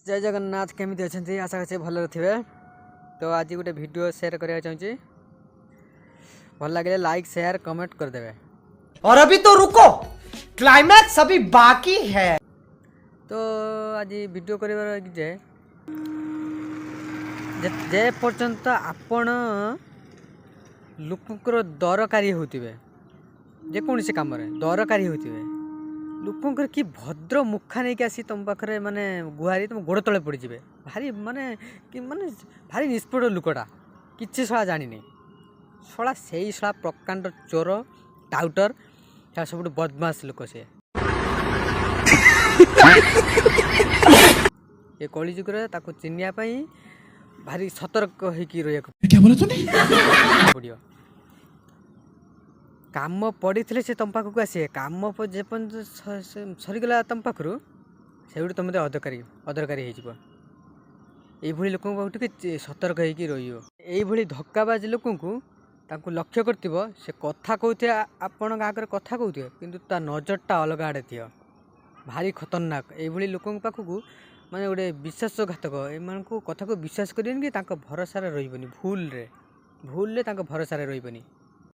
जय जगन्नाथ केमी अच्छा आशा करछे भल थे। तो आज गोटे वीडियो शेयर करना चाहिए, भल लगे लाइक शेयर कमेंट कर देवे। और अभी तो रुको, क्लाइमैक्स अभी बाकी है। तो आज वीडियो कर जे पर्यंत आपण लोकंर दरकारी होते जेकोसी कम दरकारी होते लोकंर कि भद्र मुखा नहीं आसी तुम पाखे माने गुहारी तुम गोड़ तले पड़े भारी माने कि माने भारी निष्पट लुकटा किसी शला जानी शला से शला प्रकांड चोर टाउटर सब बदमाश लोक से ये कली जुगे चिन्हिया भारी सतर्क होकर रहा पड़ो। काम पड़ी से तुम पाखक आसे काम जेपर्यंत सरीगला तुम पाखु से तुम अदरकारी होभली लोक टे सतर्क होकर रही धक्काबाज लोक लक्ष्य कर से कथा कहते आपण आगे कथा कहते कि नजरटा अलग आड़े थी भारी खतरनाक ये लोक पाखक माने गोटे विश्वासघातक एम कथा को विश्वास करें कि भरोसा रही भूल भूल भरोसा रही।